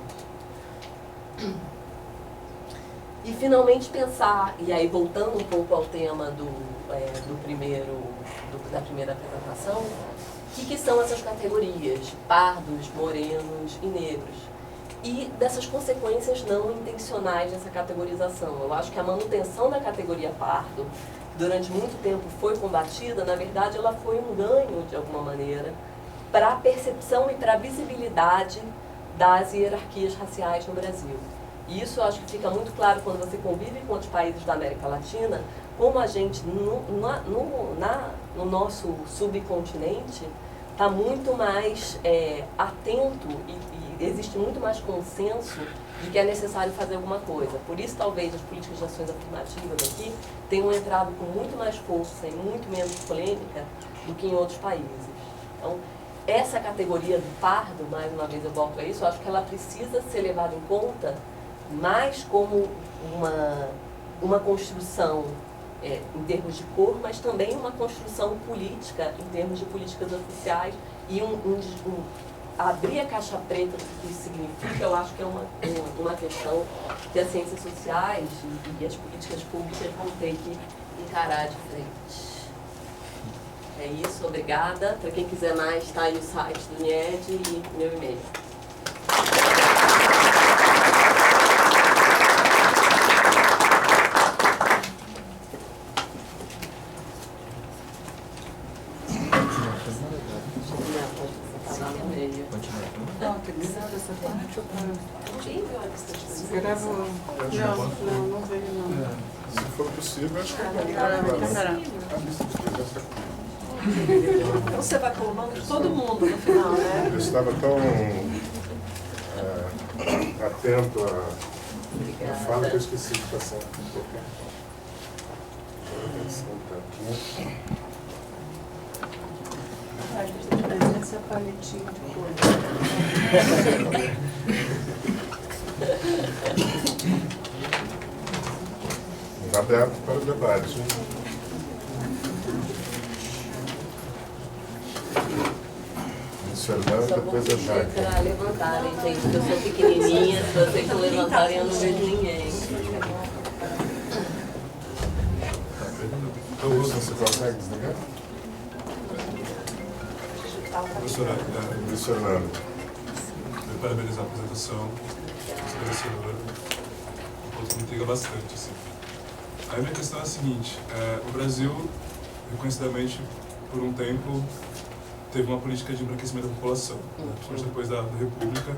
E finalmente pensar, e aí voltando um pouco ao tema da primeira apresentação, o que são essas categorias, pardos, morenos e negros? E dessas consequências não intencionais dessa categorização. Eu acho que a manutenção da categoria pardo, durante muito tempo foi combatida, na verdade ela foi um ganho, de alguma maneira, para a percepção e para a visibilidade das hierarquias raciais no Brasil. E isso eu acho que fica muito claro quando você convive com outros países da América Latina, como a gente, no nosso subcontinente, está muito mais atento e existe muito mais consenso de que é necessário fazer alguma coisa. Por isso, talvez, as políticas de ações afirmativas aqui tenham entrado com muito mais força e muito menos polêmica do que em outros países. Então, essa categoria do pardo, mais uma vez eu volto a isso, eu acho que ela precisa ser levada em conta mais como uma construção em termos de cor, mas também uma construção política em termos de políticas oficiais e abrir a caixa preta do que isso significa, eu acho que é uma questão que as ciências sociais e as políticas públicas vão ter que encarar de frente. É isso, obrigada. Para quem quiser mais, está aí o site do NIED e meu e-mail. Gravou. Não veio não. Se for possível, acho que Então você vai pôr o nome de todo mundo no final, né? eu estava tão atento à fala que eu esqueci de passar um pouquinho. Essa paletinha de cor. Aberto para o debate. Fernanda, Só vou depois a pedir Jaque. para levantarem, gente, porque eu sou pequenininha, se vocês não levantarem eu não vejo ninguém. Então, você consegue desligar? Professora, Luiz Fernando. eu parabenizar a apresentação, esclarecedora, um ponto que me intriga bastante. Assim. Aí a minha questão é a seguinte, o Brasil, reconhecidamente, por um tempo, teve uma política de embranquecimento da população, né, principalmente depois da República,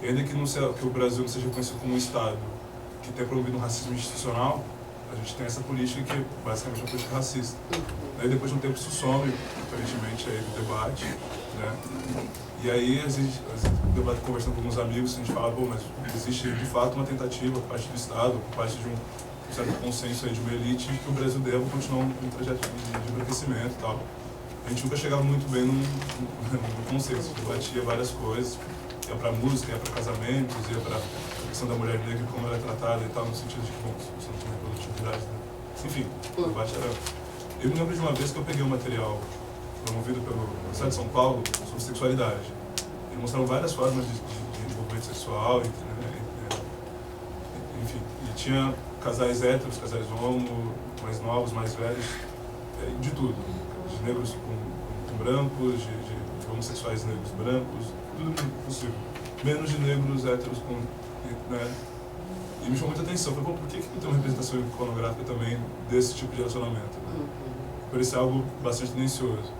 e ainda que o Brasil não seja reconhecido como um Estado que tenha promovido um racismo institucional, a gente tem essa política que é basicamente uma política racista. Daí depois de um tempo isso some, aparentemente, aí do debate, né? E aí, às vezes, conversando com alguns amigos, a gente fala, pô, mas existe de fato uma tentativa por parte do Estado, por parte de um certo consenso aí de uma elite, de que o Brasil deva continuar um trajeto de embranquecimento e tal. A gente nunca chegava muito bem no consenso, debatia várias coisas, ia para música, ia para casamentos, ia para a questão da mulher negra, como ela é tratada e tal, no sentido de que, bom, você não tem reprodutividade, né? Enfim, o debate era... Eu me lembro de uma vez que eu peguei um material promovido pelo Estado de São Paulo sobre sexualidade. E mostraram várias formas de envolvimento sexual, enfim, e tinha casais héteros, casais homo, mais novos, mais velhos, de tudo. De negros com brancos, de homossexuais negros brancos, tudo possível. Menos de negros héteros com... Né? E me chamou muita atenção. Falei, por que não tem uma representação iconográfica também desse tipo de relacionamento? Né? Parece algo bastante tendencioso.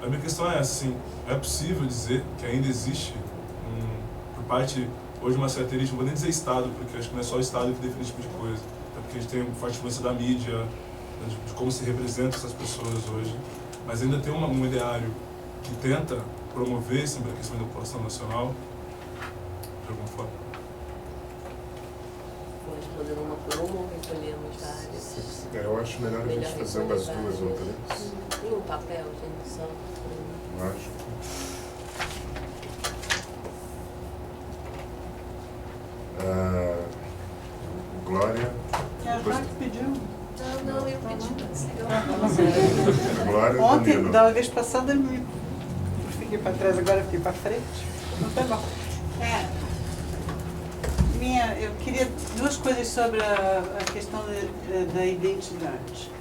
A minha questão é essa, assim, é possível dizer que ainda existe, por parte, hoje, uma certa elite, não vou nem dizer Estado, porque acho que não é só o Estado que define esse tipo de coisa, até porque a gente tem uma forte influência da mídia, de como se representam essas pessoas hoje, mas ainda tem um ideário que tenta promover esse embranquecimento da população nacional, de alguma forma. respondendo uma por uma ou recolhemos várias? Eu acho melhor a gente fazer umas duas ou três. E um papel, gente, só. Acho. Glória. É a Jaque pediu. Não, eu pedi. Glória e Ontem, Danilo. da vez passada, eu fiquei para trás, agora eu fiquei para frente. Não foi bom. Eu queria duas coisas sobre a questão da identidade.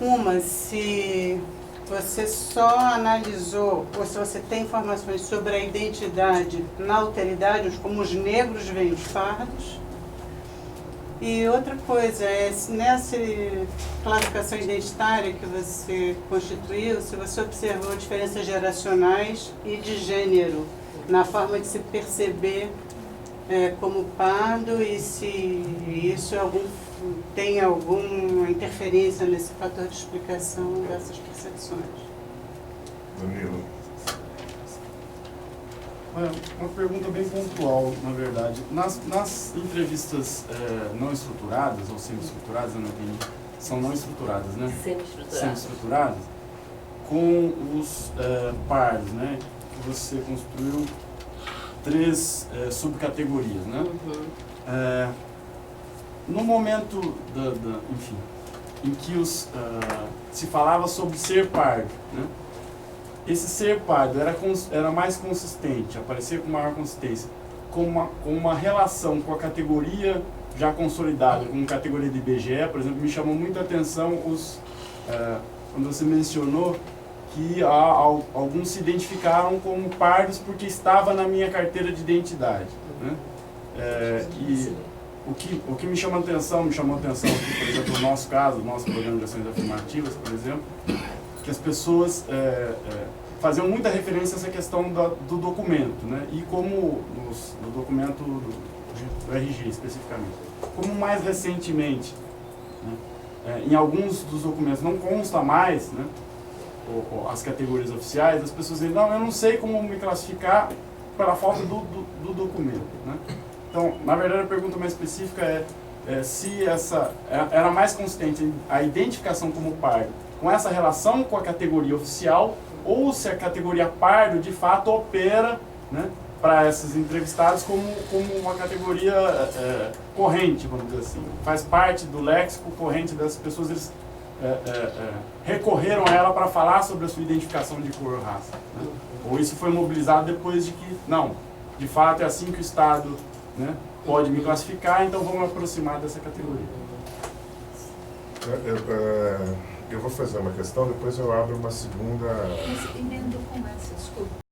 Uma, se você só analisou, ou se você tem informações sobre a identidade na alteridade, como os negros veem os pardos. E outra coisa, nessa classificação identitária que você constituiu, se você observou diferenças geracionais e de gênero na forma de se perceber como pardo e se isso tem alguma interferência nesse fator de explicação dessas percepções. Danilo. Uma pergunta bem pontual, na verdade. Nas entrevistas não estruturadas, ou semi-estruturadas, eu não entendi, são não estruturadas, né? Semi-estruturadas. Semi-estruturadas, com os pares, né? Que você construiu 3 subcategorias, né? Uhum. No momento, enfim, em que se falava sobre ser pardo, né? Esse ser pardo era mais consistente, aparecia com maior consistência, com uma relação com a categoria já consolidada, como categoria de IBGE, por exemplo, me chamou muita atenção quando você mencionou que alguns se identificaram como pardos porque estava na minha carteira de identidade, né? E o que me chamou atenção aqui, por exemplo, no nosso caso, no nosso programa de ações afirmativas, por exemplo, que as pessoas faziam muita referência a essa questão do documento, né? E como no documento do RG especificamente, como mais recentemente, né? Em alguns dos documentos não consta mais, né? As categorias oficiais, as pessoas dizem, não, eu não sei como me classificar pela falta do documento, né? Então, na verdade, a pergunta mais específica se era mais consistente a identificação como pardo com essa relação com a categoria oficial ou se a categoria pardo de fato opera, né, para esses entrevistados como uma categoria corrente, vamos dizer assim. Faz parte do léxico corrente das pessoas, eles recorreram a ela para falar sobre a sua identificação de cor ou raça, né? Ou isso foi mobilizado depois de que, não, de fato é assim que o Estado, né, pode me classificar, então vamos aproximar dessa categoria. Eu vou fazer uma questão, depois eu abro uma segunda... Mas emendo com essa, desculpa.